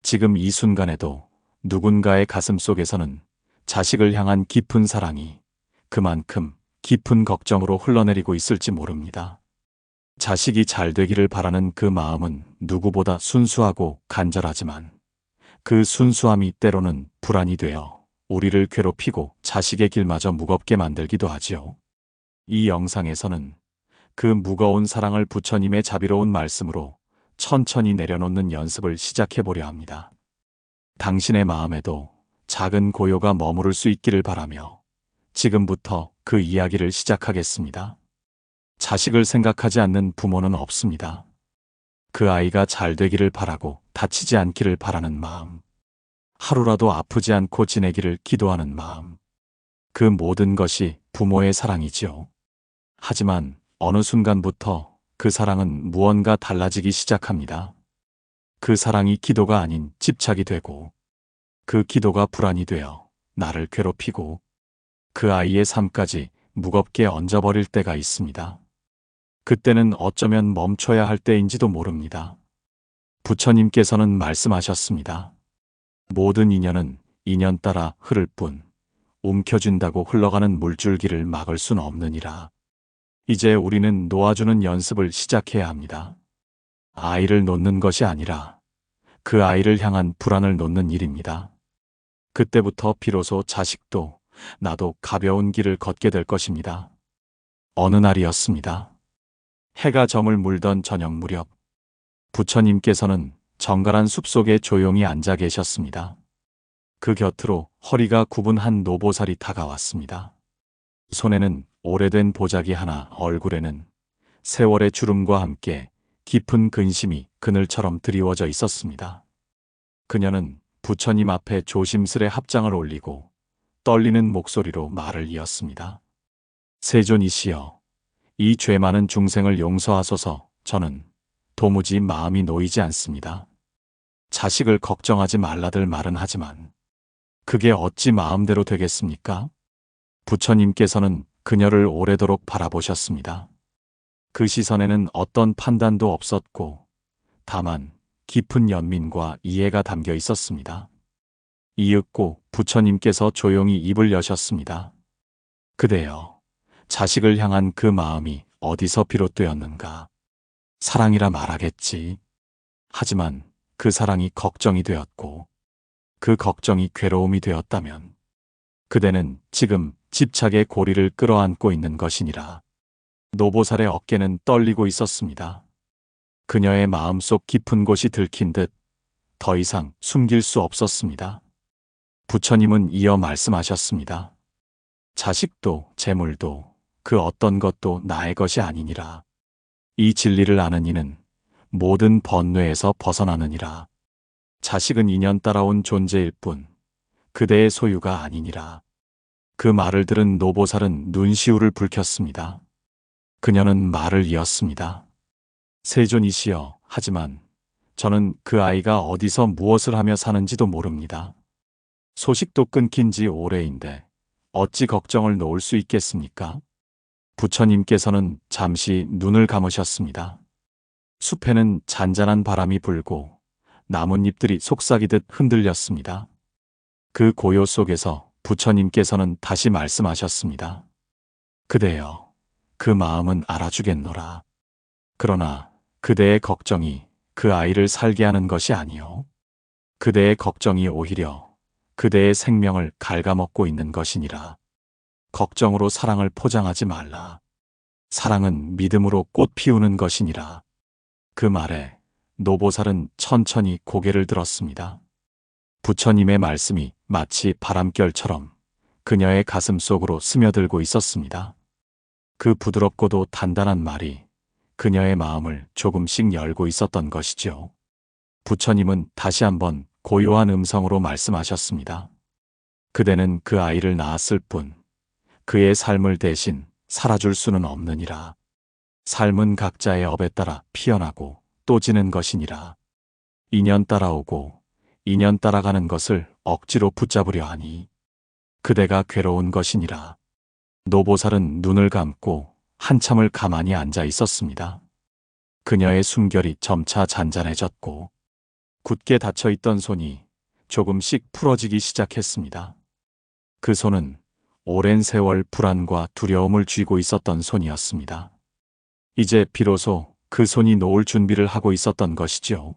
지금 이 순간에도 누군가의 가슴 속에서는 자식을 향한 깊은 사랑이 그만큼 깊은 걱정으로 흘러내리고 있을지 모릅니다. 자식이 잘 되기를 바라는 그 마음은 누구보다 순수하고 간절하지만 그 순수함이 때로는 불안이 되어 우리를 괴롭히고 자식의 길마저 무겁게 만들기도 하지요. 이 영상에서는 그 무거운 사랑을 부처님의 자비로운 말씀으로 천천히 내려놓는 연습을 시작해 보려 합니다. 당신의 마음에도 작은 고요가 머무를 수 있기를 바라며 지금부터 그 이야기를 시작하겠습니다. 자식을 생각하지 않는 부모는 없습니다. 그 아이가 잘 되기를 바라고 다치지 않기를 바라는 마음, 하루라도 아프지 않고 지내기를 기도하는 마음, 그 모든 것이 부모의 사랑이지요. 하지만 어느 순간부터 그 사랑은 무언가 달라지기 시작합니다. 그 사랑이 기도가 아닌 집착이 되고 그 기도가 불안이 되어 나를 괴롭히고 그 아이의 삶까지 무겁게 얹어버릴 때가 있습니다. 그때는 어쩌면 멈춰야 할 때인지도 모릅니다. 부처님께서는 말씀하셨습니다. 모든 인연은 인연 따라 흐를 뿐 움켜쥔다고 흘러가는 물줄기를 막을 순 없느니라. 이제 우리는 놓아주는 연습을 시작해야 합니다. 아이를 놓는 것이 아니라 그 아이를 향한 불안을 놓는 일입니다. 그때부터 비로소 자식도 나도 가벼운 길을 걷게 될 것입니다. 어느 날이었습니다. 해가 저물 물던 저녁 무렵 부처님께서는 정갈한 숲속에 조용히 앉아 계셨습니다. 그 곁으로 허리가 굽은 한 노보살이 다가왔습니다. 손에는 오래된 보자기 하나, 얼굴에는 세월의 주름과 함께 깊은 근심이 그늘처럼 드리워져 있었습니다. 그녀는 부처님 앞에 조심스레 합장을 올리고 떨리는 목소리로 말을 이었습니다. 세존이시여, 이 죄 많은 중생을 용서하소서. 저는 도무지 마음이 놓이지 않습니다. 자식을 걱정하지 말라들 말은 하지만 그게 어찌 마음대로 되겠습니까? 부처님께서는 그녀를 오래도록 바라보셨습니다. 그 시선에는 어떤 판단도 없었고 다만 깊은 연민과 이해가 담겨 있었습니다. 이윽고 부처님께서 조용히 입을 여셨습니다. 그대여, 자식을 향한 그 마음이 어디서 비롯되었는가? 사랑이라 말하겠지. 하지만 그 사랑이 걱정이 되었고 그 걱정이 괴로움이 되었다면 그대는 지금 집착의 고리를 끌어안고 있는 것이니라. 노보살의 어깨는 떨리고 있었습니다. 그녀의 마음속 깊은 곳이 들킨 듯 더 이상 숨길 수 없었습니다. 부처님은 이어 말씀하셨습니다. 자식도 재물도 그 어떤 것도 나의 것이 아니니라. 이 진리를 아는 이는 모든 번뇌에서 벗어나느니라. 자식은 인연 따라온 존재일 뿐 그대의 소유가 아니니라. 그 말을 들은 노보살은 눈시울을 붉혔습니다. 그녀는 말을 이었습니다. 세존이시여, 하지만 저는 그 아이가 어디서 무엇을 하며 사는지도 모릅니다. 소식도 끊긴 지 오래인데 어찌 걱정을 놓을 수 있겠습니까? 부처님께서는 잠시 눈을 감으셨습니다. 숲에는 잔잔한 바람이 불고 나뭇잎들이 속삭이듯 흔들렸습니다. 그 고요 속에서 부처님께서는 다시 말씀하셨습니다. 그대여, 그 마음은 알아주겠노라. 그러나 그대의 걱정이 그 아이를 살게 하는 것이 아니요. 그대의 걱정이 오히려 그대의 생명을 갉아먹고 있는 것이니라. 걱정으로 사랑을 포장하지 말라. 사랑은 믿음으로 꽃 피우는 것이니라. 그 말에 노보살은 천천히 고개를 들었습니다. 부처님의 말씀이 마치 바람결처럼 그녀의 가슴 속으로 스며들고 있었습니다. 그 부드럽고도 단단한 말이 그녀의 마음을 조금씩 열고 있었던 것이죠. 부처님은 다시 한번 고요한 음성으로 말씀하셨습니다. 그대는 그 아이를 낳았을 뿐 그의 삶을 대신 살아줄 수는 없느니라. 삶은 각자의 업에 따라 피어나고 또 지는 것이니라. 인연 따라오고 인연 따라가는 것을 억지로 붙잡으려 하니 그대가 괴로운 것이니라. 노보살은 눈을 감고 한참을 가만히 앉아 있었습니다. 그녀의 숨결이 점차 잔잔해졌고 굳게 닫혀있던 손이 조금씩 풀어지기 시작했습니다. 그 손은 오랜 세월 불안과 두려움을 쥐고 있었던 손이었습니다. 이제 비로소 그 손이 놓을 준비를 하고 있었던 것이죠.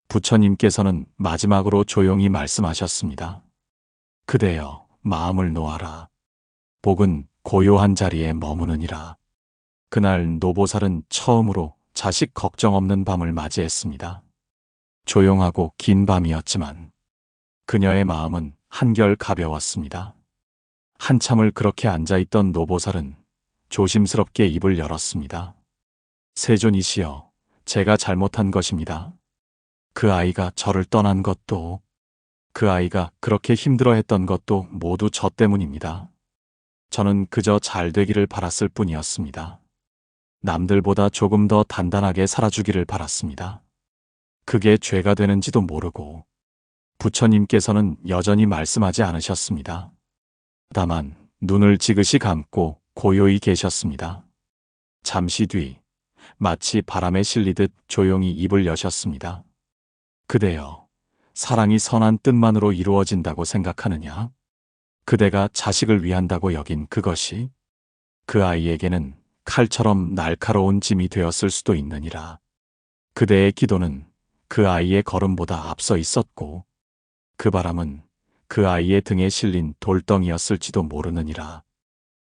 부처님께서는 마지막으로 조용히 말씀하셨습니다. 그대여, 마음을 놓아라. 복은 고요한 자리에 머무느니라. 그날 노보살은 처음으로 자식 걱정 없는 밤을 맞이했습니다. 조용하고 긴 밤이었지만 그녀의 마음은 한결 가벼웠습니다. 한참을 그렇게 앉아있던 노보살은 조심스럽게 입을 열었습니다. 세존이시여, 제가 잘못한 것입니다. 그 아이가 저를 떠난 것도, 그 아이가 그렇게 힘들어했던 것도 모두 저 때문입니다. 저는 그저 잘 되기를 바랐을 뿐이었습니다. 남들보다 조금 더 단단하게 살아주기를 바랐습니다. 그게 죄가 되는지도 모르고 부처님께서는 여전히 말씀하지 않으셨습니다. 다만 눈을 지그시 감고 고요히 계셨습니다. 잠시 뒤 마치 바람에 실리듯 조용히 입을 여셨습니다. 그대여, 사랑이 선한 뜻만으로 이루어진다고 생각하느냐? 그대가 자식을 위한다고 여긴 그것이 그 아이에게는 칼처럼 날카로운 짐이 되었을 수도 있느니라. 그대의 기도는 그 아이의 걸음보다 앞서 있었고 그 바람은 그 아이의 등에 실린 돌덩이였을지도 모르느니라.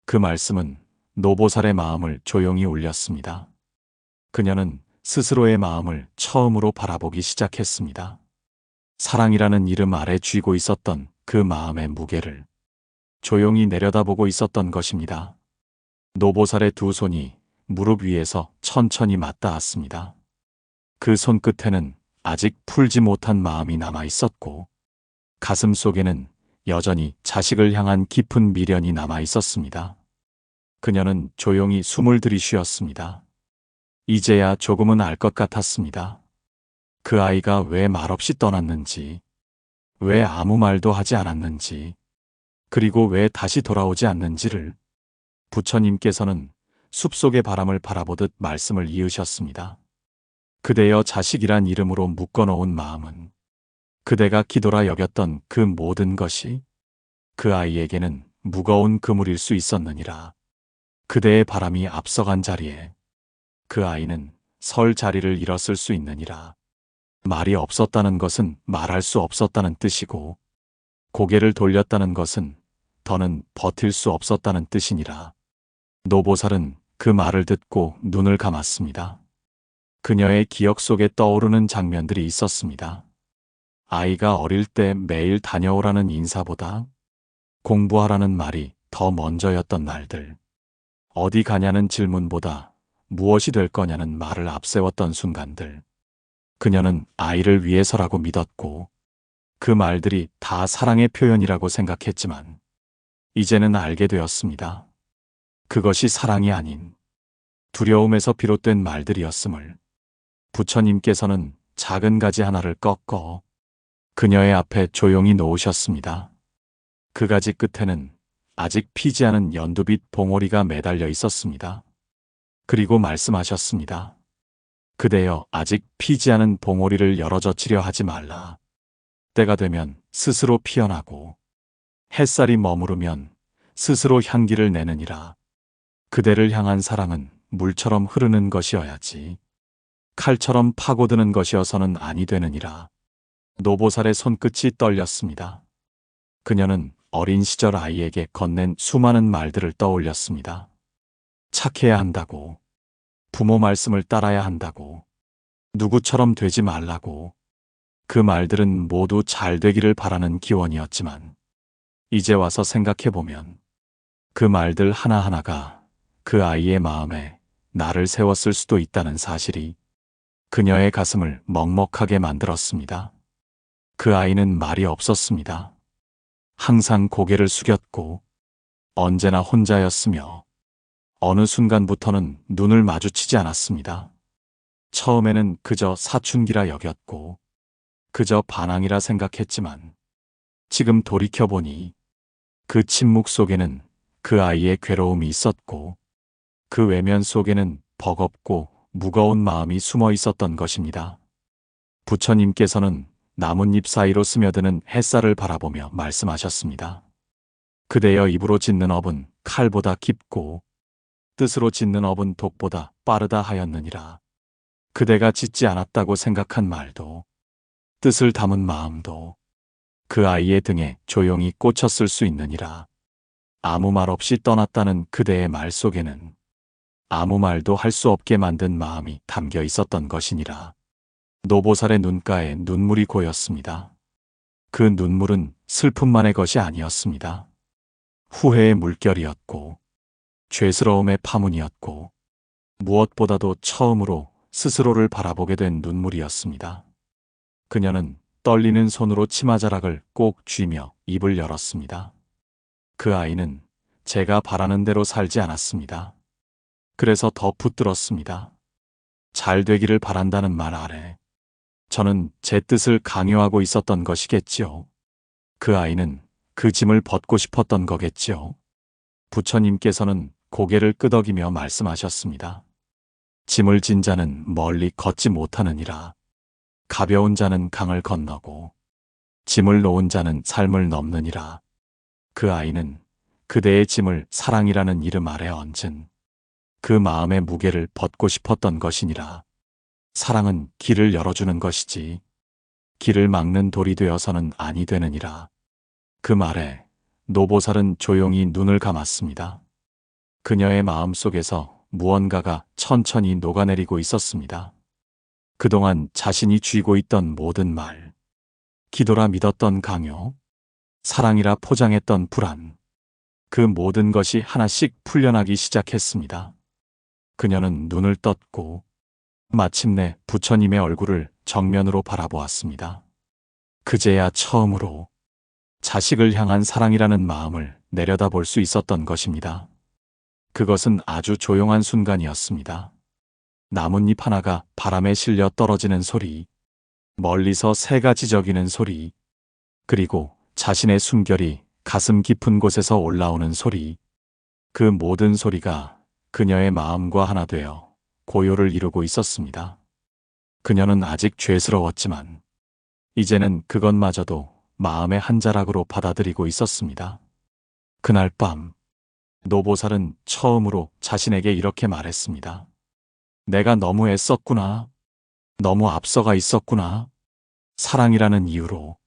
그 말씀은 노보살의 마음을 조용히 울렸습니다. 그녀는 스스로의 마음을 처음으로 바라보기 시작했습니다. 사랑이라는 이름 아래 쥐고 있었던 그 마음의 무게를 조용히 내려다보고 있었던 것입니다. 노보살의 두 손이 무릎 위에서 천천히 맞닿았습니다. 그 손끝에는 아직 풀지 못한 마음이 남아 있었고 가슴 속에는 여전히 자식을 향한 깊은 미련이 남아 있었습니다. 그녀는 조용히 숨을 들이쉬었습니다. 이제야 조금은 알 것 같았습니다. 그 아이가 왜 말없이 떠났는지, 왜 아무 말도 하지 않았는지, 그리고 왜 다시 돌아오지 않는지를 부처님께서는 숲속의 바람을 바라보듯 말씀을 이으셨습니다. 그대여 자식이란 이름으로 묶어놓은 마음은 그대가 기도라 여겼던 그 모든 것이 그 아이에게는 무거운 그물일 수 있었느니라. 그대의 바람이 앞서간 자리에 그 아이는 설 자리를 잃었을 수 있느니라. 말이 없었다는 것은 말할 수 없었다는 뜻이고 고개를 돌렸다는 것은 더는 버틸 수 없었다는 뜻이니라. 노보살은 그 말을 듣고 눈을 감았습니다. 그녀의 기억 속에 떠오르는 장면들이 있었습니다. 아이가 어릴 때 매일 다녀오라는 인사보다 공부하라는 말이 더 먼저였던 날들. 어디 가냐는 질문보다 무엇이 될 거냐는 말을 앞세웠던 순간들. 그녀는 아이를 위해서라고 믿었고 그 말들이 다 사랑의 표현이라고 생각했지만 이제는 알게 되었습니다. 그것이 사랑이 아닌 두려움에서 비롯된 말들이었음을. 부처님께서는 작은 가지 하나를 꺾어 그녀의 앞에 조용히 놓으셨습니다. 그 가지 끝에는 아직 피지 않은 연두빛 봉오리가 매달려 있었습니다. 그리고 말씀하셨습니다. 그대여, 아직 피지 않은 봉오리를 열어젖히려 하지 말라. 때가 되면 스스로 피어나고 햇살이 머무르면 스스로 향기를 내느니라. 그대를 향한 사랑은 물처럼 흐르는 것이어야지 칼처럼 파고드는 것이어서는 아니 되느니라. 노보살의 손끝이 떨렸습니다. 그녀는 어린 시절 아이에게 건넨 수많은 말들을 떠올렸습니다. 착해야 한다고, 부모 말씀을 따라야 한다고, 누구처럼 되지 말라고. 그 말들은 모두 잘 되기를 바라는 기원이었지만 이제 와서 생각해보면 그 말들 하나하나가 그 아이의 마음에 나를 세웠을 수도 있다는 사실이 그녀의 가슴을 먹먹하게 만들었습니다. 그 아이는 말이 없었습니다. 항상 고개를 숙였고 언제나 혼자였으며 어느 순간부터는 눈을 마주치지 않았습니다. 처음에는 그저 사춘기라 여겼고 그저 반항이라 생각했지만 지금 돌이켜보니 그 침묵 속에는 그 아이의 괴로움이 있었고 그 외면 속에는 버겁고 무거운 마음이 숨어 있었던 것입니다. 부처님께서는 나뭇잎 사이로 스며드는 햇살을 바라보며 말씀하셨습니다. 그대여 입으로 짓는 업은 칼보다 깊고 뜻으로 짓는 업은 독보다 빠르다 하였느니라. 그대가 짓지 않았다고 생각한 말도 뜻을 담은 마음도 그 아이의 등에 조용히 꽂혔을 수 있느니라. 아무 말 없이 떠났다는 그대의 말 속에는 아무 말도 할 수 없게 만든 마음이 담겨 있었던 것이니라. 노보살의 눈가에 눈물이 고였습니다. 그 눈물은 슬픔만의 것이 아니었습니다. 후회의 물결이었고 죄스러움의 파문이었고 무엇보다도 처음으로 스스로를 바라보게 된 눈물이었습니다. 그녀는 떨리는 손으로 치마자락을 꼭 쥐며 입을 열었습니다. 그 아이는 제가 바라는 대로 살지 않았습니다. 그래서 더 붙들었습니다. 잘 되기를 바란다는 말 아래 저는 제 뜻을 강요하고 있었던 것이겠지요. 그 아이는 그 짐을 벗고 싶었던 거겠지요. 부처님께서는 고개를 끄덕이며 말씀하셨습니다. 짐을 진 자는 멀리 걷지 못하느니라. 가벼운 자는 강을 건너고 짐을 놓은 자는 삶을 넘느니라. 그 아이는 그대의 짐을 사랑이라는 이름 아래 얹은 그 마음의 무게를 벗고 싶었던 것이니라. 사랑은 길을 열어주는 것이지 길을 막는 돌이 되어서는 아니 되느니라. 그 말에 노보살은 조용히 눈을 감았습니다. 그녀의 마음 속에서 무언가가 천천히 녹아내리고 있었습니다. 그동안 자신이 쥐고 있던 모든 말, 기도라 믿었던 강요, 사랑이라 포장했던 불안, 그 모든 것이 하나씩 풀려나기 시작했습니다. 그녀는 눈을 떴고 마침내 부처님의 얼굴을 정면으로 바라보았습니다. 그제야 처음으로 자식을 향한 사랑이라는 마음을 내려다볼 수 있었던 것입니다. 그것은 아주 조용한 순간이었습니다. 나뭇잎 하나가 바람에 실려 떨어지는 소리, 멀리서 새가 지저귀는 소리, 그리고 자신의 숨결이 가슴 깊은 곳에서 올라오는 소리, 그 모든 소리가 그녀의 마음과 하나 되어 고요를 이루고 있었습니다. 그녀는 아직 죄스러웠지만 이제는 그것마저도 마음의 한 자락으로 받아들이고 있었습니다. 그날 밤 노보살은 처음으로 자신에게 이렇게 말했습니다. 내가 너무 애썼구나. 너무 앞서가 있었구나. 사랑이라는 이유로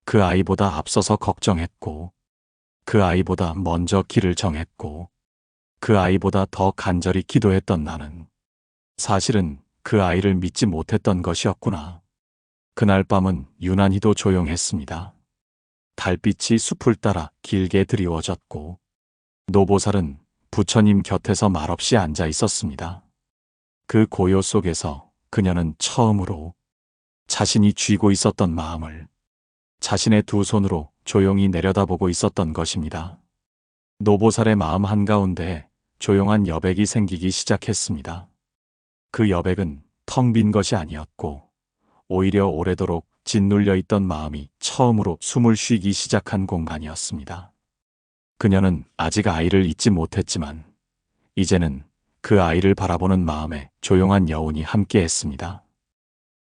그 아이보다 앞서서 걱정했고 그 아이보다 먼저 길을 정했고 그 아이보다 더 간절히 기도했던 나는 사실은 그 아이를 믿지 못했던 것이었구나. 그날 밤은 유난히도 조용했습니다. 달빛이 숲을 따라 길게 드리워졌고 노보살은 부처님 곁에서 말없이 앉아 있었습니다. 그 고요 속에서 그녀는 처음으로 자신이 쥐고 있었던 마음을 자신의 두 손으로 조용히 내려다보고 있었던 것입니다. 노보살의 마음 한가운데 조용한 여백이 생기기 시작했습니다. 그 여백은 텅 빈 것이 아니었고 오히려 오래도록 짓눌려 있던 마음이 처음으로 숨을 쉬기 시작한 공간이었습니다. 그녀는 아직 아이를 잊지 못했지만 이제는 그 아이를 바라보는 마음에 조용한 여운이 함께했습니다.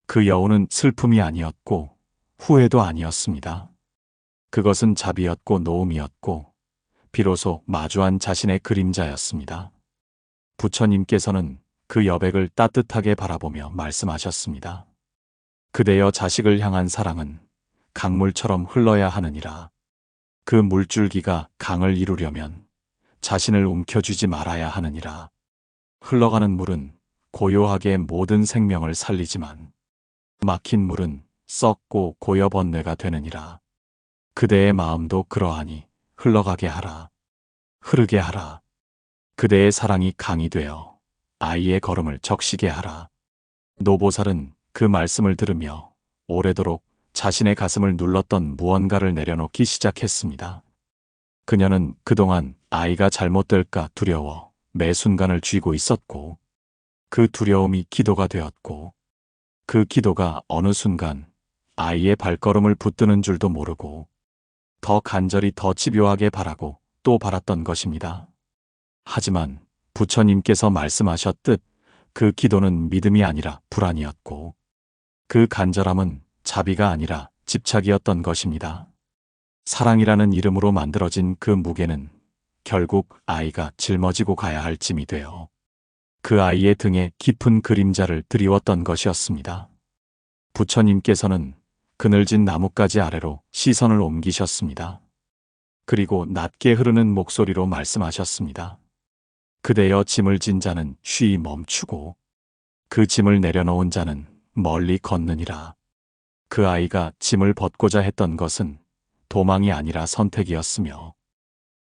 그 여운은 슬픔이 아니었고 후회도 아니었습니다. 그것은 자비였고 노음이었고 비로소 마주한 자신의 그림자였습니다. 부처님께서는 그 여백을 따뜻하게 바라보며 말씀하셨습니다. 그대여 자식을 향한 사랑은 강물처럼 흘러야 하느니라. 그 물줄기가 강을 이루려면 자신을 움켜쥐지 말아야 하느니라. 흘러가는 물은 고요하게 모든 생명을 살리지만 막힌 물은 썩고 고여 번뇌가 되느니라. 그대의 마음도 그러하니 흘러가게 하라. 흐르게 하라. 그대의 사랑이 강이 되어 아이의 걸음을 적시게 하라. 노보살은 그 말씀을 들으며 오래도록 자신의 가슴을 눌렀던 무언가를 내려놓기 시작했습니다. 그녀는 그동안 아이가 잘못될까 두려워 매 순간을 쥐고 있었고 그 두려움이 기도가 되었고 그 기도가 어느 순간 아이의 발걸음을 붙드는 줄도 모르고 더 간절히 더 집요하게 바라고 또 바랐던 것입니다. 하지만 부처님께서 말씀하셨듯 그 기도는 믿음이 아니라 불안이었고 그 간절함은 자비가 아니라 집착이었던 것입니다. 사랑이라는 이름으로 만들어진 그 무게는 결국 아이가 짊어지고 가야 할 짐이 되어 그 아이의 등에 깊은 그림자를 드리웠던 것이었습니다. 부처님께서는 그늘진 나뭇가지 아래로 시선을 옮기셨습니다. 그리고 낮게 흐르는 목소리로 말씀하셨습니다. 그대여 짐을 진 자는 쉬이 멈추고 그 짐을 내려놓은 자는 멀리 걷느니라. 그 아이가 짐을 벗고자 했던 것은 도망이 아니라 선택이었으며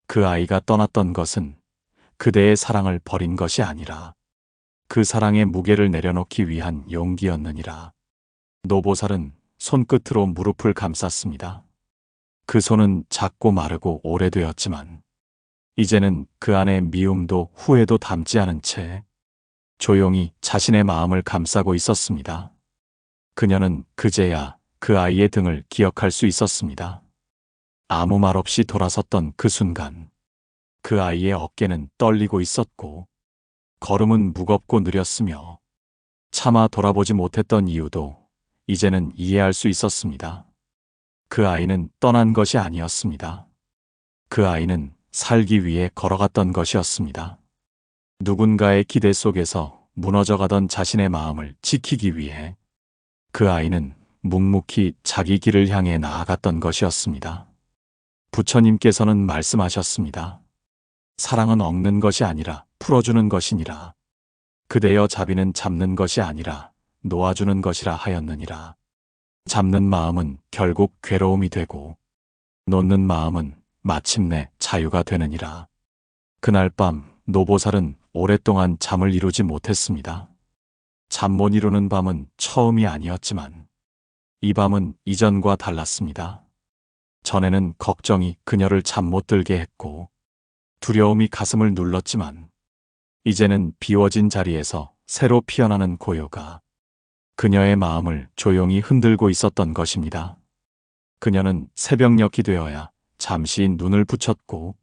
그 아이가 떠났던 것은 그대의 사랑을 버린 것이 아니라 그 사랑의 무게를 내려놓기 위한 용기였느니라. 노보살은 손끝으로 무릎을 감쌌습니다. 그 손은 작고 마르고 오래되었지만 이제는 그 안에 미움도 후회도 담지 않은 채 조용히 자신의 마음을 감싸고 있었습니다. 그녀는 그제야 그 아이의 등을 기억할 수 있었습니다. 아무 말 없이 돌아섰던 그 순간 그 아이의 어깨는 떨리고 있었고 걸음은 무겁고 느렸으며 차마 돌아보지 못했던 이유도 이제는 이해할 수 있었습니다. 그 아이는 떠난 것이 아니었습니다. 그 아이는 살기 위해 걸어갔던 것이었습니다. 누군가의 기대 속에서 무너져가던 자신의 마음을 지키기 위해 그 아이는 묵묵히 자기 길을 향해 나아갔던 것이었습니다. 부처님께서는 말씀하셨습니다. 사랑은 얻는 것이 아니라 풀어주는 것이니라. 그대여 자비는 잡는 것이 아니라 놓아주는 것이라 하였느니라. 잡는 마음은 결국 괴로움이 되고 놓는 마음은 마침내 자유가 되느니라. 그날 밤 노보살은 오랫동안 잠을 이루지 못했습니다. 잠 못 이루는 밤은 처음이 아니었지만 이 밤은 이전과 달랐습니다. 전에는 걱정이 그녀를 잠 못 들게 했고 두려움이 가슴을 눌렀지만 이제는 비워진 자리에서 새로 피어나는 고요가 그녀의 마음을 조용히 흔들고 있었던 것입니다. 그녀는 새벽녘이 되어야 잠시 눈을 붙였고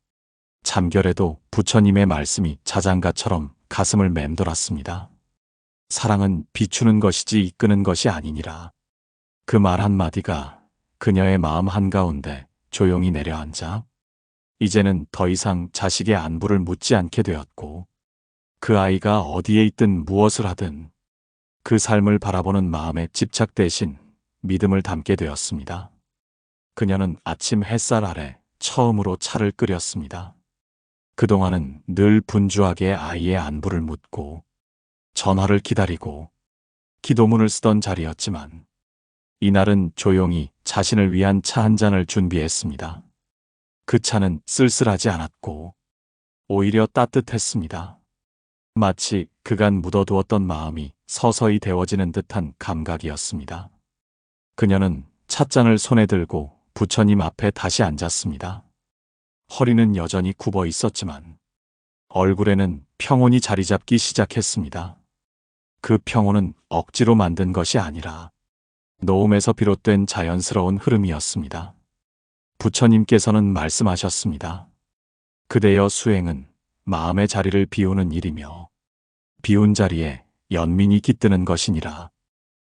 잠결에도 부처님의 말씀이 자장가처럼 가슴을 맴돌았습니다. 사랑은 비추는 것이지 이끄는 것이 아니니라. 그 말 한마디가 그녀의 마음 한가운데 조용히 내려앉아 이제는 더 이상 자식의 안부를 묻지 않게 되었고 그 아이가 어디에 있든 무엇을 하든 그 삶을 바라보는 마음에 집착 대신 믿음을 담게 되었습니다. 그녀는 아침 햇살 아래 처음으로 차를 끓였습니다. 그동안은 늘 분주하게 아이의 안부를 묻고 전화를 기다리고 기도문을 쓰던 자리였지만 이날은 조용히 자신을 위한 차 한 잔을 준비했습니다. 그 차는 쓸쓸하지 않았고 오히려 따뜻했습니다. 마치 그간 묻어두었던 마음이 서서히 데워지는 듯한 감각이었습니다. 그녀는 찻잔을 손에 들고 부처님 앞에 다시 앉았습니다. 허리는 여전히 굽어 있었지만 얼굴에는 평온이 자리 잡기 시작했습니다. 그 평온은 억지로 만든 것이 아니라 노음에서 비롯된 자연스러운 흐름이었습니다. 부처님께서는 말씀하셨습니다. 그대여 수행은 마음의 자리를 비우는 일이며 비운 자리에 연민이 깃드는 것이니라.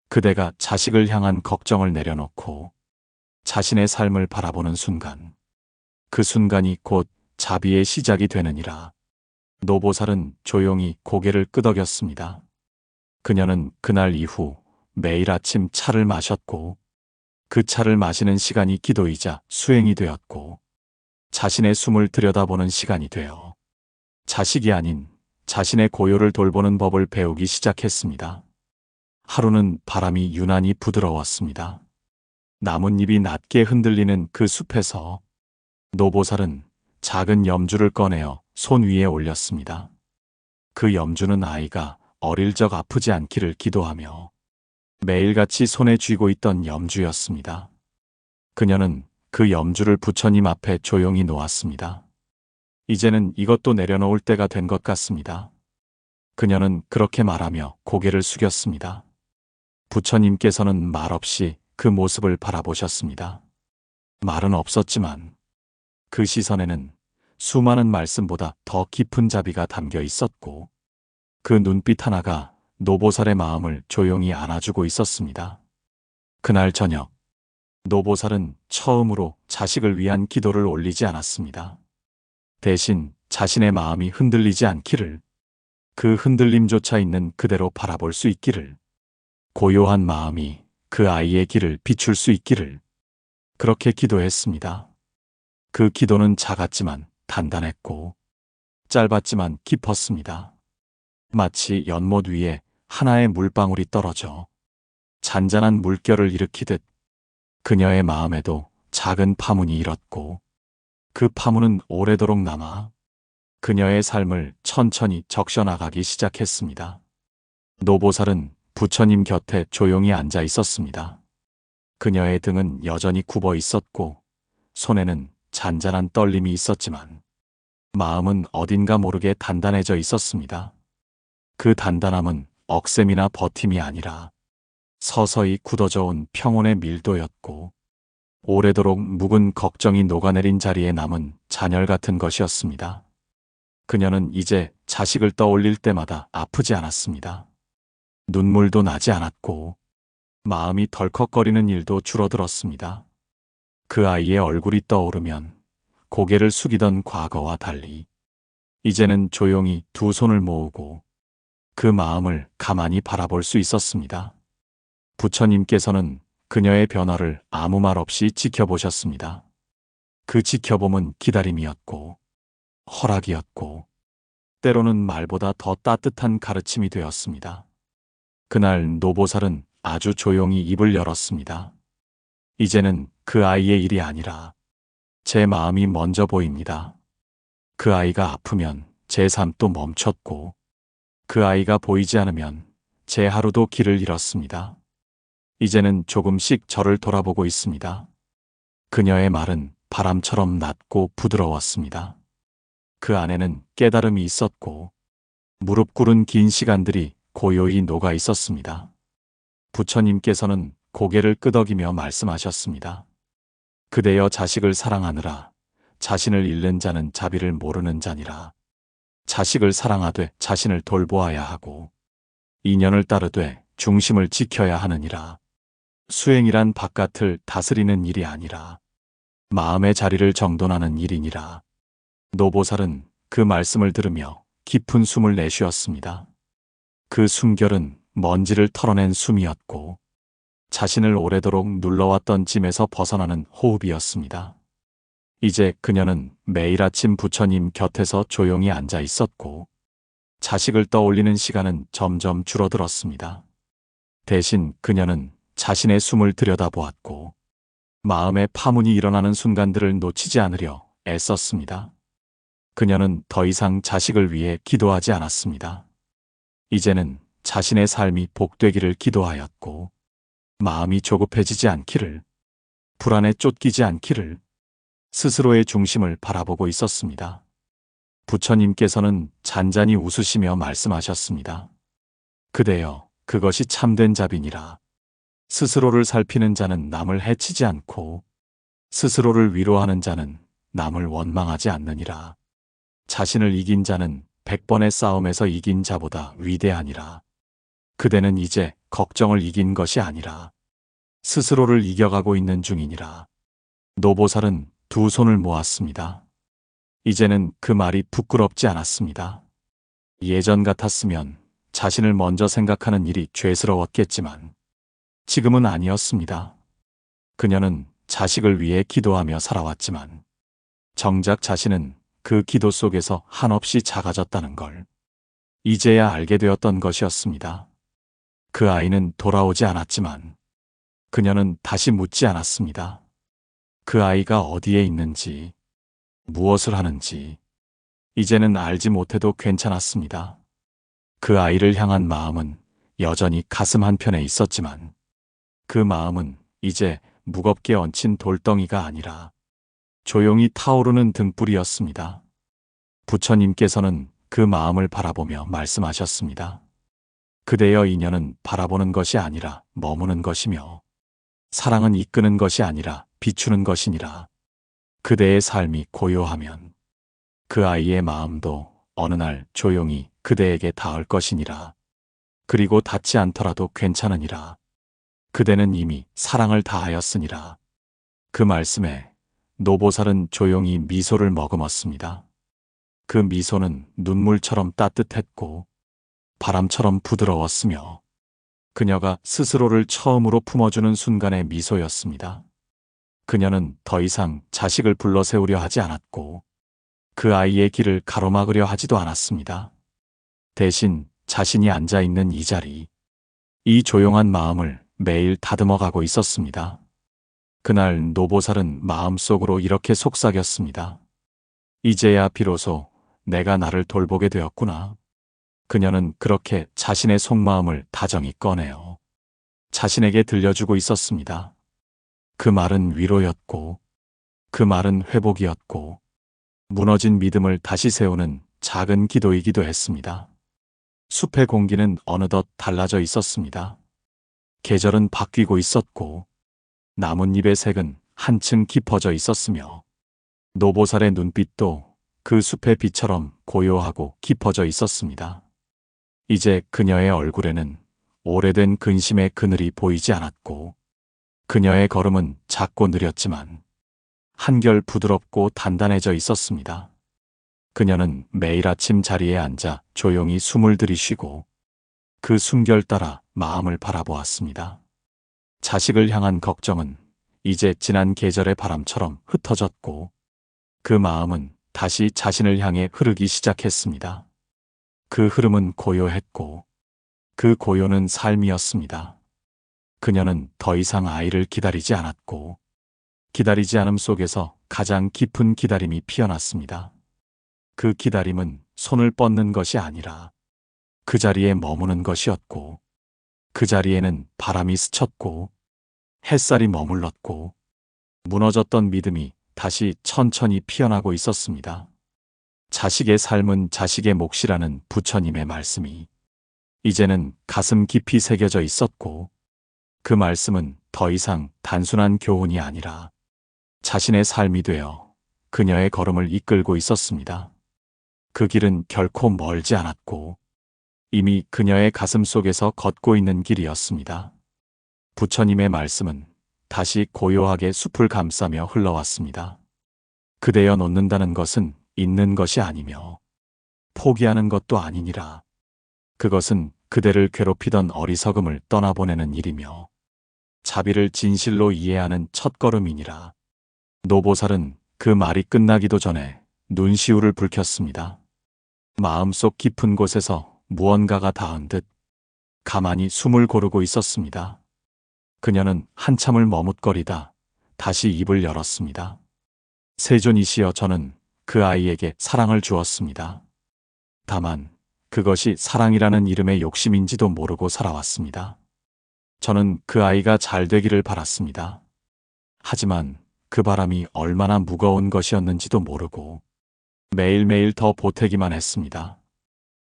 그대가 자식을 향한 걱정을 내려놓고 자신의 삶을 바라보는 순간 그 순간이 곧 자비의 시작이 되느니라. 노보살은 조용히 고개를 끄덕였습니다. 그녀는 그날 이후 매일 아침 차를 마셨고 그 차를 마시는 시간이 기도이자 수행이 되었고 자신의 숨을 들여다보는 시간이 되어 자식이 아닌 자신의 고요를 돌보는 법을 배우기 시작했습니다. 하루는 바람이 유난히 부드러웠습니다. 나뭇잎이 낮게 흔들리는 그 숲에서 노보살은 작은 염주를 꺼내어 손 위에 올렸습니다. 그 염주는 아이가 어릴 적 아프지 않기를 기도하며 매일같이 손에 쥐고 있던 염주였습니다. 그녀는 그 염주를 부처님 앞에 조용히 놓았습니다. 이제는 이것도 내려놓을 때가 된 것 같습니다. 그녀는 그렇게 말하며 고개를 숙였습니다. 부처님께서는 말없이 그 모습을 바라보셨습니다. 말은 없었지만 그 시선에는 수많은 말씀보다 더 깊은 자비가 담겨 있었고 그 눈빛 하나가 노보살의 마음을 조용히 안아주고 있었습니다. 그날 저녁, 노보살은 처음으로 자식을 위한 기도를 올리지 않았습니다. 대신 자신의 마음이 흔들리지 않기를, 그 흔들림조차 있는 그대로 바라볼 수 있기를, 고요한 마음이 그 아이의 길을 비출 수 있기를, 그렇게 기도했습니다. 그 기도는 작았지만 단단했고 짧았지만 깊었습니다. 마치 연못 위에 하나의 물방울이 떨어져 잔잔한 물결을 일으키듯 그녀의 마음에도 작은 파문이 일었고, 그 파문은 오래도록 남아 그녀의 삶을 천천히 적셔나가기 시작했습니다. 노보살은 부처님 곁에 조용히 앉아 있었습니다. 그녀의 등은 여전히 굽어 있었고 손에는 잔잔한 떨림이 있었지만 마음은 어딘가 모르게 단단해져 있었습니다. 그 단단함은 억셈이나 버팀이 아니라 서서히 굳어져 온 평온의 밀도였고, 오래도록 묵은 걱정이 녹아내린 자리에 남은 잔열 같은 것이었습니다. 그녀는 이제 자식을 떠올릴 때마다 아프지 않았습니다. 눈물도 나지 않았고 마음이 덜컥거리는 일도 줄어들었습니다. 그 아이의 얼굴이 떠오르면 고개를 숙이던 과거와 달리 이제는 조용히 두 손을 모으고 그 마음을 가만히 바라볼 수 있었습니다. 부처님께서는 그녀의 변화를 아무 말 없이 지켜보셨습니다. 그 지켜봄은 기다림이었고 허락이었고 때로는 말보다 더 따뜻한 가르침이 되었습니다. 그날 노보살은 아주 조용히 입을 열었습니다. 이제는 그 아이의 일이 아니라 제 마음이 먼저 보입니다. 그 아이가 아프면 제 삶도 멈췄고 그 아이가 보이지 않으면 제 하루도 길을 잃었습니다. 이제는 조금씩 저를 돌아보고 있습니다. 그녀의 말은 바람처럼 낮고 부드러웠습니다. 그 안에는 깨달음이 있었고 무릎 꿇은 긴 시간들이 고요히 녹아 있었습니다. 부처님께서는 고개를 끄덕이며 말씀하셨습니다. 그대여 자식을 사랑하느라 자신을 잃는 자는 자비를 모르는 자니라. 자식을 사랑하되 자신을 돌보아야 하고 인연을 따르되 중심을 지켜야 하느니라. 수행이란 바깥을 다스리는 일이 아니라 마음의 자리를 정돈하는 일이니라. 노보살은 그 말씀을 들으며 깊은 숨을 내쉬었습니다. 그 숨결은 먼지를 털어낸 숨이었고 자신을 오래도록 눌러왔던 짐에서 벗어나는 호흡이었습니다. 이제 그녀는 매일 아침 부처님 곁에서 조용히 앉아 있었고 자식을 떠올리는 시간은 점점 줄어들었습니다. 대신 그녀는 자신의 숨을 들여다보았고 마음의 파문이 일어나는 순간들을 놓치지 않으려 애썼습니다. 그녀는 더 이상 자식을 위해 기도하지 않았습니다. 이제는 자신의 삶이 복되기를 기도하였고 마음이 조급해지지 않기를, 불안에 쫓기지 않기를, 스스로의 중심을 바라보고 있었습니다. 부처님께서는 잔잔히 웃으시며 말씀하셨습니다. 그대여, 그것이 참된 자비니라. 스스로를 살피는 자는 남을 해치지 않고 스스로를 위로하는 자는 남을 원망하지 않느니라. 자신을 이긴 자는 100번의 싸움에서 이긴 자보다 위대하니라. 그대는 이제 걱정을 이긴 것이 아니라 스스로를 이겨가고 있는 중이니라. 노보살은 두 손을 모았습니다. 이제는 그 말이 부끄럽지 않았습니다. 예전 같았으면 자신을 먼저 생각하는 일이 죄스러웠겠지만 지금은 아니었습니다. 그녀는 자식을 위해 기도하며 살아왔지만 정작 자신은 그 기도 속에서 한없이 작아졌다는 걸 이제야 알게 되었던 것이었습니다. 그 아이는 돌아오지 않았지만 그녀는 다시 묻지 않았습니다. 그 아이가 어디에 있는지, 무엇을 하는지 이제는 알지 못해도 괜찮았습니다. 그 아이를 향한 마음은 여전히 가슴 한편에 있었지만 그 마음은 이제 무겁게 얹힌 돌덩이가 아니라 조용히 타오르는 등불이었습니다. 부처님께서는 그 마음을 바라보며 말씀하셨습니다. 그대여 인연은 바라보는 것이 아니라 머무는 것이며 사랑은 이끄는 것이 아니라 비추는 것이니라. 그대의 삶이 고요하면 그 아이의 마음도 어느 날 조용히 그대에게 닿을 것이니라. 그리고 닿지 않더라도 괜찮으니라. 그대는 이미 사랑을 다하였으니라. 그 말씀에 노보살은 조용히 미소를 머금었습니다. 그 미소는 눈물처럼 따뜻했고 바람처럼 부드러웠으며 그녀가 스스로를 처음으로 품어주는 순간의 미소였습니다. 그녀는 더 이상 자식을 불러 세우려 하지 않았고 그 아이의 길을 가로막으려 하지도 않았습니다. 대신 자신이 앉아있는 이 자리, 이 조용한 마음을 매일 다듬어가고 있었습니다. 그날 노보살은 마음속으로 이렇게 속삭였습니다. 이제야 비로소 내가 나를 돌보게 되었구나. 그녀는 그렇게 자신의 속마음을 다정히 꺼내어 자신에게 들려주고 있었습니다. 그 말은 위로였고, 그 말은 회복이었고, 무너진 믿음을 다시 세우는 작은 기도이기도 했습니다. 숲의 공기는 어느덧 달라져 있었습니다. 계절은 바뀌고 있었고, 나뭇잎의 색은 한층 깊어져 있었으며, 노보살의 눈빛도 그 숲의 빛처럼 고요하고 깊어져 있었습니다. 이제 그녀의 얼굴에는 오래된 근심의 그늘이 보이지 않았고, 그녀의 걸음은 작고 느렸지만 한결 부드럽고 단단해져 있었습니다. 그녀는 매일 아침 자리에 앉아 조용히 숨을 들이쉬고 그 숨결 따라 마음을 바라보았습니다. 자식을 향한 걱정은 이제 지난 계절의 바람처럼 흩어졌고 그 마음은 다시 자신을 향해 흐르기 시작했습니다. 그 흐름은 고요했고 그 고요는 삶이었습니다. 그녀는 더 이상 아이를 기다리지 않았고 기다리지 않음 속에서 가장 깊은 기다림이 피어났습니다. 그 기다림은 손을 뻗는 것이 아니라 그 자리에 머무는 것이었고 그 자리에는 바람이 스쳤고 햇살이 머물렀고 무너졌던 믿음이 다시 천천히 피어나고 있었습니다. 자식의 삶은 자식의 몫이라는 부처님의 말씀이 이제는 가슴 깊이 새겨져 있었고 그 말씀은 더 이상 단순한 교훈이 아니라 자신의 삶이 되어 그녀의 걸음을 이끌고 있었습니다. 그 길은 결코 멀지 않았고 이미 그녀의 가슴 속에서 걷고 있는 길이었습니다. 부처님의 말씀은 다시 고요하게 숲을 감싸며 흘러왔습니다. 그대여 놓는다는 것은 있는 것이 아니며 포기하는 것도 아니니라. 그것은 그대를 괴롭히던 어리석음을 떠나보내는 일이며 자비를 진실로 이해하는 첫걸음이니라. 노보살은 그 말이 끝나기도 전에 눈시울을 붉혔습니다. 마음속 깊은 곳에서 무언가가 닿은 듯 가만히 숨을 고르고 있었습니다. 그녀는 한참을 머뭇거리다 다시 입을 열었습니다. 세존이시여, 저는 그 아이에게 사랑을 주었습니다. 다만 그것이 사랑이라는 이름의 욕심인지도 모르고 살아왔습니다. 저는 그 아이가 잘 되기를 바랐습니다. 하지만 그 바람이 얼마나 무거운 것이었는지도 모르고 매일매일 더 보태기만 했습니다.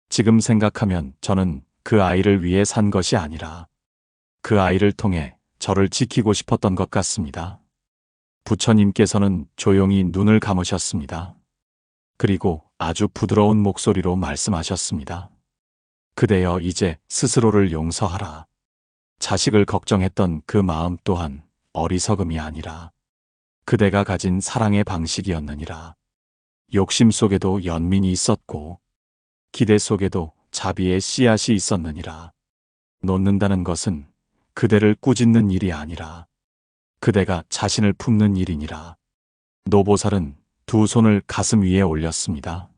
지금 생각하면 저는 그 아이를 위해 산 것이 아니라 그 아이를 통해 저를 지키고 싶었던 것 같습니다. 부처님께서는 조용히 눈을 감으셨습니다. 그리고 아주 부드러운 목소리로 말씀하셨습니다. 그대여, 이제 스스로를 용서하라. 자식을 걱정했던 그 마음 또한 어리석음이 아니라 그대가 가진 사랑의 방식이었느니라. 욕심 속에도 연민이 있었고 기대 속에도 자비의 씨앗이 있었느니라. 놓는다는 것은 그대를 꾸짖는 일이 아니라 그대가 자신을 품는 일이니라. 노보살은 두 손을 가슴 위에 올렸습니다.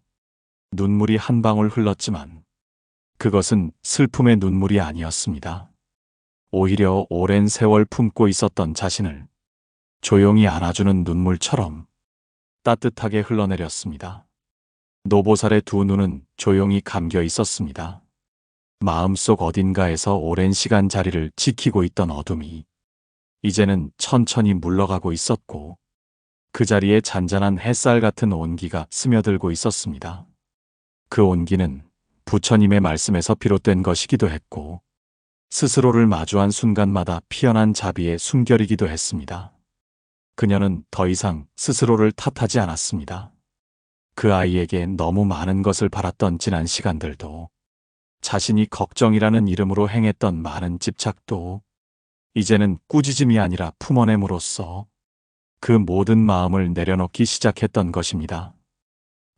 눈물이 한 방울 흘렀지만 그것은 슬픔의 눈물이 아니었습니다. 오히려 오랜 세월 품고 있었던 자신을 조용히 안아주는 눈물처럼 따뜻하게 흘러내렸습니다. 노보살의 두 눈은 조용히 감겨 있었습니다. 마음속 어딘가에서 오랜 시간 자리를 지키고 있던 어둠이 이제는 천천히 물러가고 있었고 그 자리에 잔잔한 햇살 같은 온기가 스며들고 있었습니다. 그 온기는 부처님의 말씀에서 비롯된 것이기도 했고 스스로를 마주한 순간마다 피어난 자비의 숨결이기도 했습니다. 그녀는 더 이상 스스로를 탓하지 않았습니다. 그 아이에게 너무 많은 것을 바랐던 지난 시간들도, 자신이 걱정이라는 이름으로 행했던 많은 집착도, 이제는 꾸짖음이 아니라 품어냄으로써 그 모든 마음을 내려놓기 시작했던 것입니다.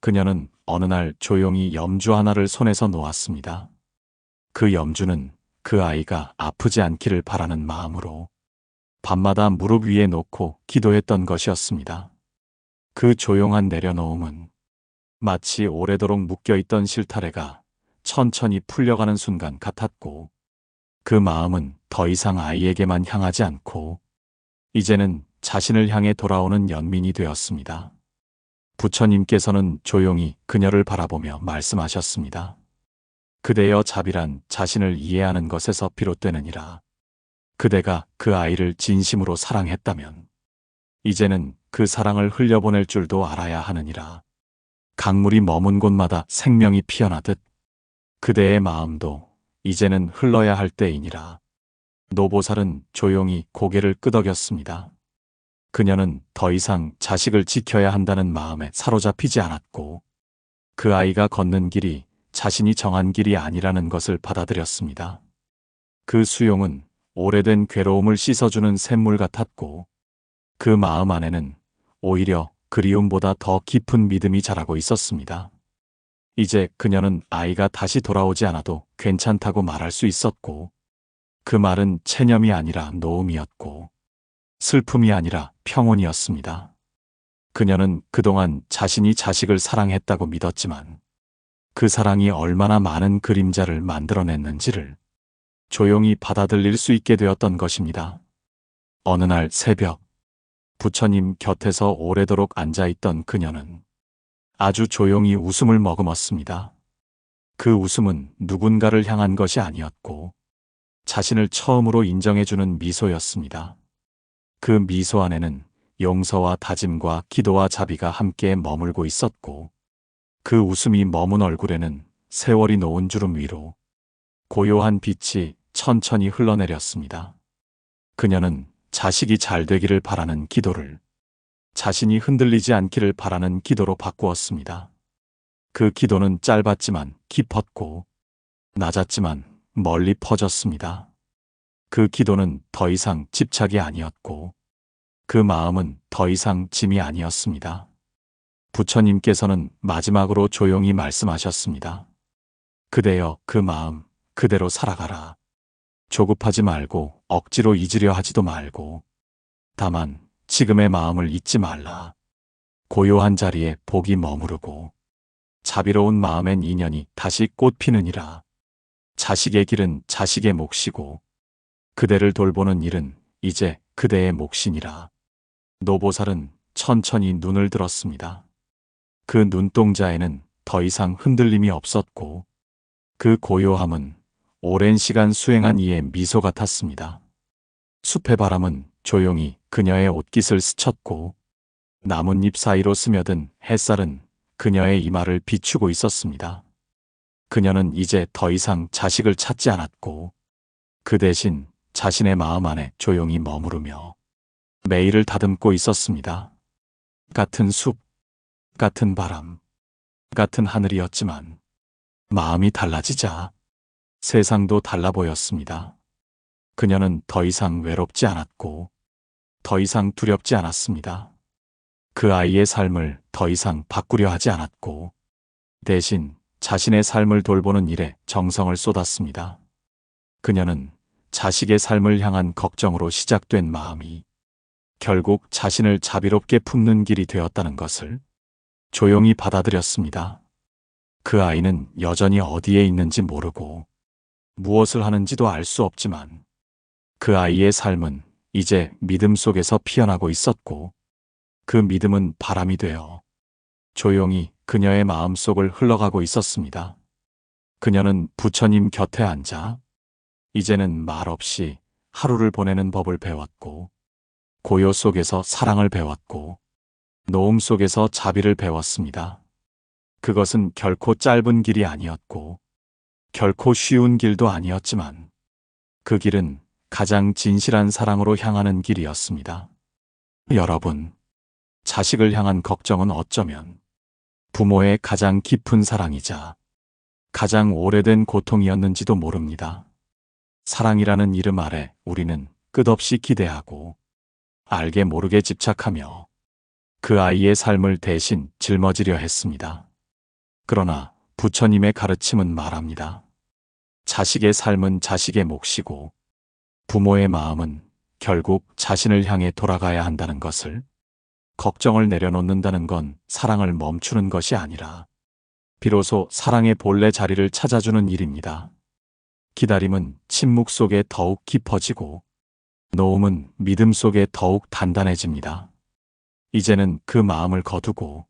그녀는 어느 날 조용히 염주 하나를 손에서 놓았습니다. 그 염주는 그 아이가 아프지 않기를 바라는 마음으로 밤마다 무릎 위에 놓고 기도했던 것이었습니다. 그 조용한 내려놓음은 마치 오래도록 묶여있던 실타래가 천천히 풀려가는 순간 같았고, 그 마음은 더 이상 아이에게만 향하지 않고 이제는 자신을 향해 돌아오는 연민이 되었습니다. 부처님께서는 조용히 그녀를 바라보며 말씀하셨습니다. 그대여 자비란 자신을 이해하는 것에서 비롯되느니라. 그대가 그 아이를 진심으로 사랑했다면 이제는 그 사랑을 흘려보낼 줄도 알아야 하느니라. 강물이 머문 곳마다 생명이 피어나듯 그대의 마음도 이제는 흘러야 할 때이니라. 노보살은 조용히 고개를 끄덕였습니다. 그녀는 더 이상 자식을 지켜야 한다는 마음에 사로잡히지 않았고, 그 아이가 걷는 길이 자신이 정한 길이 아니라는 것을 받아들였습니다. 그 수용은 오래된 괴로움을 씻어주는 샘물 같았고, 그 마음 안에는 오히려 그리움보다 더 깊은 믿음이 자라고 있었습니다. 이제 그녀는 아이가 다시 돌아오지 않아도 괜찮다고 말할 수 있었고, 그 말은 체념이 아니라 노음이었고, 슬픔이 아니라 평온이었습니다. 그녀는 그동안 자신이 자식을 사랑했다고 믿었지만, 그 사랑이 얼마나 많은 그림자를 만들어냈는지를 조용히 받아들일 수 있게 되었던 것입니다. 어느 날 새벽, 부처님 곁에서 오래도록 앉아있던 그녀는 아주 조용히 웃음을 머금었습니다. 그 웃음은 누군가를 향한 것이 아니었고, 자신을 처음으로 인정해주는 미소였습니다. 그 미소 안에는 용서와 다짐과 기도와 자비가 함께 머물고 있었고, 그 웃음이 머문 얼굴에는 세월이 놓은 주름 위로 고요한 빛이 천천히 흘러내렸습니다. 그녀는 자식이 잘 되기를 바라는 기도를 자신이 흔들리지 않기를 바라는 기도로 바꾸었습니다. 그 기도는 짧았지만 깊었고, 낮았지만 멀리 퍼졌습니다. 그 기도는 더 이상 집착이 아니었고, 그 마음은 더 이상 짐이 아니었습니다. 부처님께서는 마지막으로 조용히 말씀하셨습니다. 그대여 그 마음 그대로 살아가라. 조급하지 말고 억지로 잊으려 하지도 말고, 다만 지금의 마음을 잊지 말라. 고요한 자리에 복이 머무르고 자비로운 마음엔 인연이 다시 꽃 피느니라. 자식의 길은 자식의 몫이고 그대를 돌보는 일은 이제 그대의 몫이니라. 노보살은 천천히 눈을 들었습니다. 그 눈동자에는 더 이상 흔들림이 없었고, 그 고요함은 오랜 시간 수행한 이의 미소 같았습니다. 숲의 바람은 조용히 그녀의 옷깃을 스쳤고, 나뭇잎 사이로 스며든 햇살은 그녀의 이마를 비추고 있었습니다. 그녀는 이제 더 이상 자식을 찾지 않았고, 그 대신 자신의 마음 안에 조용히 머무르며 매일을 다듬고 있었습니다. 같은 숲, 같은 바람, 같은 하늘이었지만 마음이 달라지자 세상도 달라 보였습니다. 그녀는 더 이상 외롭지 않았고, 더 이상 두렵지 않았습니다. 그 아이의 삶을 더 이상 바꾸려 하지 않았고, 대신 자신의 삶을 돌보는 일에 정성을 쏟았습니다. 그녀는 자식의 삶을 향한 걱정으로 시작된 마음이 결국 자신을 자비롭게 품는 길이 되었다는 것을 조용히 받아들였습니다. 그 아이는 여전히 어디에 있는지 모르고 무엇을 하는지도 알 수 없지만, 그 아이의 삶은 이제 믿음 속에서 피어나고 있었고, 그 믿음은 바람이 되어 조용히 그녀의 마음속을 흘러가고 있었습니다. 그녀는 부처님 곁에 앉아 이제는 말없이 하루를 보내는 법을 배웠고, 고요 속에서 사랑을 배웠고, 노음 속에서 자비를 배웠습니다. 그것은 결코 짧은 길이 아니었고, 결코 쉬운 길도 아니었지만, 그 길은 가장 진실한 사랑으로 향하는 길이었습니다. 여러분, 자식을 향한 걱정은 어쩌면 부모의 가장 깊은 사랑이자 가장 오래된 고통이었는지도 모릅니다. 사랑이라는 이름 아래 우리는 끝없이 기대하고 알게 모르게 집착하며 그 아이의 삶을 대신 짊어지려 했습니다. 그러나 부처님의 가르침은 말합니다. 자식의 삶은 자식의 몫이고 부모의 마음은 결국 자신을 향해 돌아가야 한다는 것을, 걱정을 내려놓는다는 건 사랑을 멈추는 것이 아니라 비로소 사랑의 본래 자리를 찾아주는 일입니다. 기다림은 침묵 속에 더욱 깊어지고 노음은 믿음 속에 더욱 단단해집니다. 이제는 그 마음을 거두고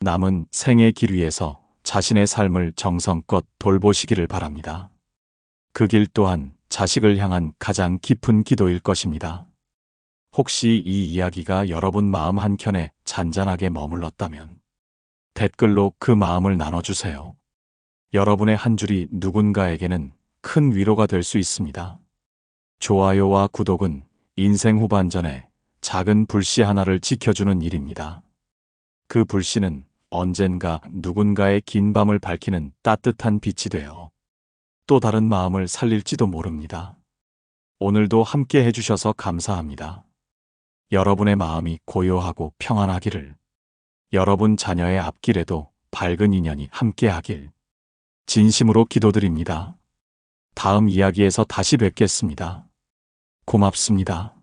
남은 생의 길 위에서 자신의 삶을 정성껏 돌보시기를 바랍니다. 그 길 또한 자식을 향한 가장 깊은 기도일 것입니다. 혹시 이 이야기가 여러분 마음 한켠에 잔잔하게 머물렀다면 댓글로 그 마음을 나눠주세요. 여러분의 한 줄이 누군가에게는 큰 위로가 될 수 있습니다. 좋아요와 구독은 인생 후반전에 작은 불씨 하나를 지켜주는 일입니다. 그 불씨는 언젠가 누군가의 긴 밤을 밝히는 따뜻한 빛이 되어 또 다른 마음을 살릴지도 모릅니다. 오늘도 함께 해주셔서 감사합니다. 여러분의 마음이 고요하고 평안하기를, 여러분 자녀의 앞길에도 밝은 인연이 함께하길 진심으로 기도드립니다. 다음 이야기에서 다시 뵙겠습니다. 고맙습니다.